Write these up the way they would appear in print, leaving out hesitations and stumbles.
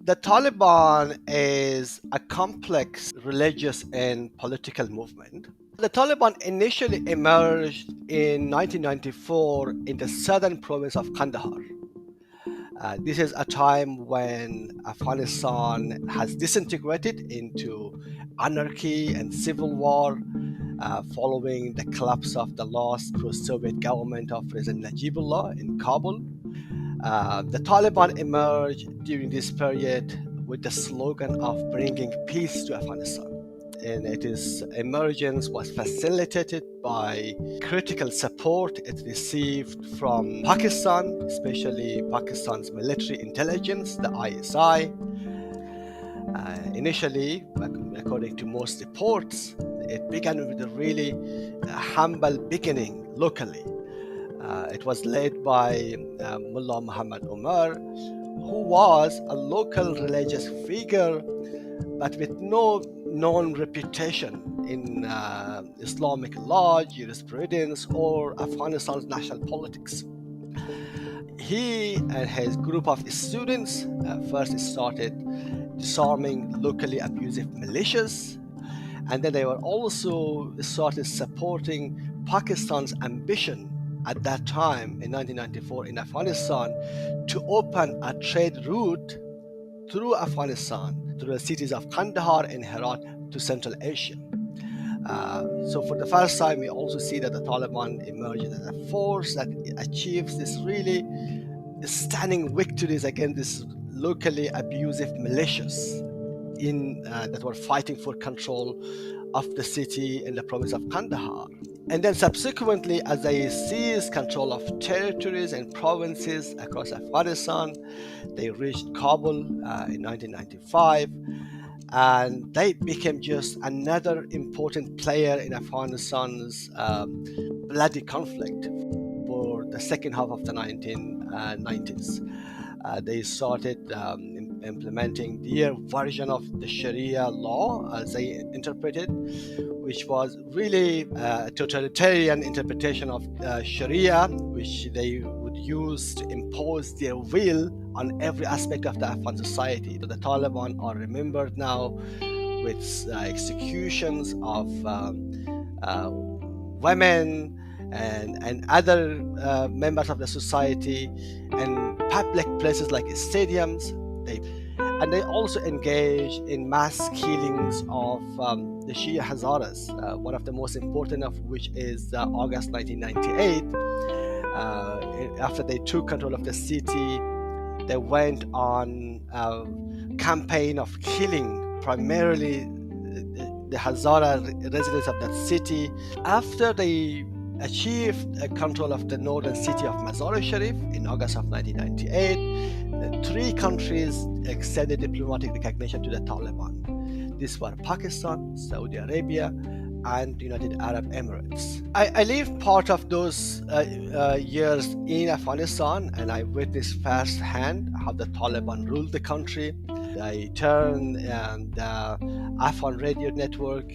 The Taliban is a complex religious and political movement. The Taliban initially emerged in 1994 in the southern province of Kandahar. This is a time when Afghanistan has disintegrated into anarchy and civil war following the collapse of the last pro-Soviet government of President Najibullah in Kabul. The Taliban emerged during this period with the slogan of bringing peace to Afghanistan. And its emergence was facilitated by critical support it received from Pakistan, especially Pakistan's military intelligence, the ISI. Initially, according to most reports, it began with a really humble beginning locally. It was led by Mullah Muhammad Umar, who was a local religious figure but with no known reputation in Islamic law, jurisprudence, or Afghanistan's national politics. He and his group of students first started disarming locally abusive militias, and then they were also started supporting Pakistan's ambition at that time in 1994 in Afghanistan to open a trade route through Afghanistan, through the cities of Kandahar and Herat to Central Asia. So for the first time, we also see that the Taliban emerges as a force that achieves this really stunning victories against these locally abusive militias that were fighting for control of the city in the province of Kandahar. And then subsequently, as they seized control of territories and provinces across Afghanistan, they reached Kabul in 1995, and they became just another important player in Afghanistan's bloody conflict for the second half of the 1990s. They started implementing their version of the Sharia law, as they interpreted, which was really a totalitarian interpretation of Sharia, which they would use to impose their will on every aspect of the Afghan society. So the Taliban are remembered now with executions of women and other members of the society in public places like stadiums. They also engage in mass killings of the Shia Hazaras, one of the most important of which is August 1998. After they took control of the city, they went on a campaign of killing primarily the Hazara residents of that city. After they achieved control of the northern city of Mazar-e-Sharif in August of 1998, three countries extended diplomatic recognition to the Taliban. These were Pakistan, Saudi Arabia, and United Arab Emirates. I lived part of those years in Afghanistan, and I witnessed firsthand how the Taliban ruled the country. They turned the Afghan radio network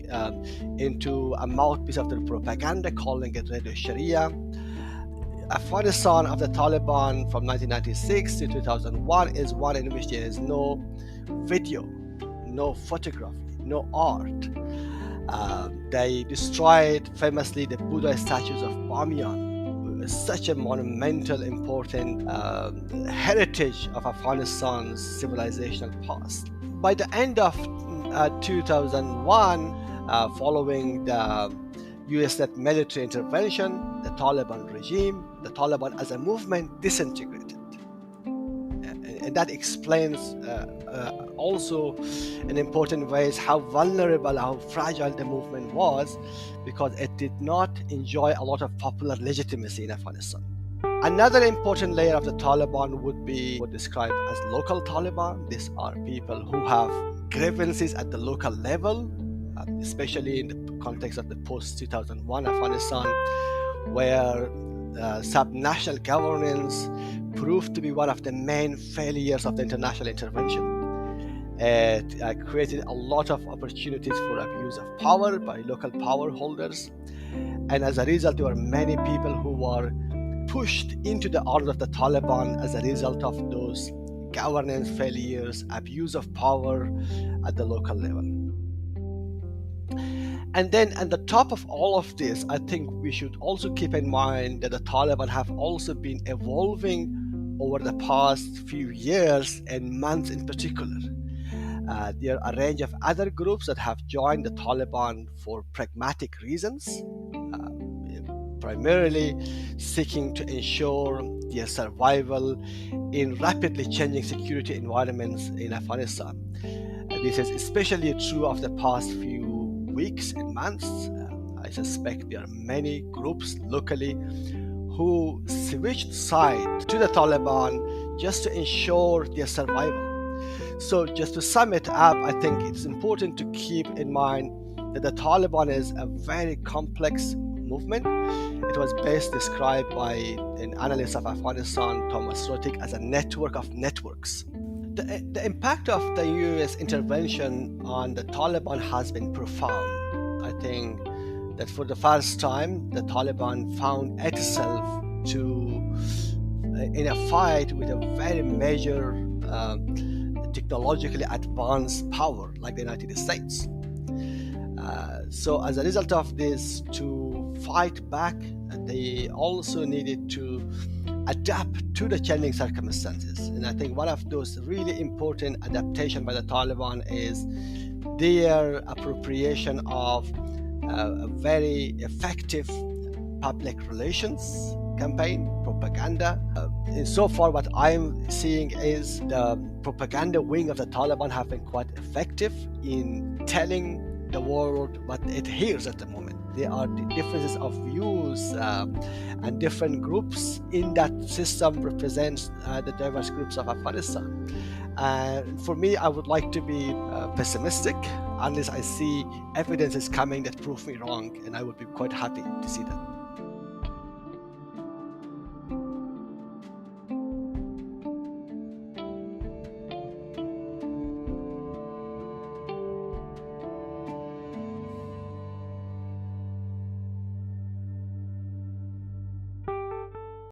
into a mouthpiece of their propaganda, calling it Radio Sharia. Afghanistan of the Taliban from 1996 to 2001 is one in which there is no video, no photography, no art. They destroyed famously the Buddha statues of Bamiyan, such a monumental, important heritage of Afghanistan's civilizational past. By the end of 2001, following the US-led military intervention, the Taliban regime, the Taliban as a movement disintegrated. And that explains also in important ways how vulnerable, how fragile the movement was, because it did not enjoy a lot of popular legitimacy in Afghanistan. Another important layer of the Taliban would be what described as local Taliban. These are people who have grievances at the local level, especially in the context of the post-2001 Afghanistan, where subnational governance proved to be one of the main failures of the international intervention. It created a lot of opportunities for abuse of power by local power holders, and as a result, there were many people who were pushed into the arms of the Taliban as a result of those governance failures, abuse of power at the local level. And then at the top of all of this, I think we should also keep in mind that the Taliban have also been evolving over the past few years and months in particular. There are a range of other groups that have joined the Taliban for pragmatic reasons, primarily seeking to ensure their survival in rapidly changing security environments in Afghanistan. This is especially true of the past few weeks and months. I suspect there are many groups locally who switched side to the Taliban just to ensure their survival. So just to sum it up, I think it's important to keep in mind that the Taliban is a very complex movement. It was best described by an analyst of Afghanistan, Thomas Rotik, as a network of networks. The impact of the US intervention on the Taliban has been profound. I think that for the first time, the Taliban found itself in a fight with a very major technologically advanced power like the United States. So as a result of this, to fight back, they also needed to adapt to the changing circumstances. And I think one of those really important adaptation by the Taliban is their appropriation of a very effective public relations campaign, propaganda. So far, what I'm seeing is the propaganda wing of the Taliban have been quite effective in telling the world what it hears at the moment. There are differences of views, and different groups in that system represents the diverse groups of Afghanistan. For me, I would like to be pessimistic unless I see evidence is coming that prove me wrong, and I would be quite happy to see that.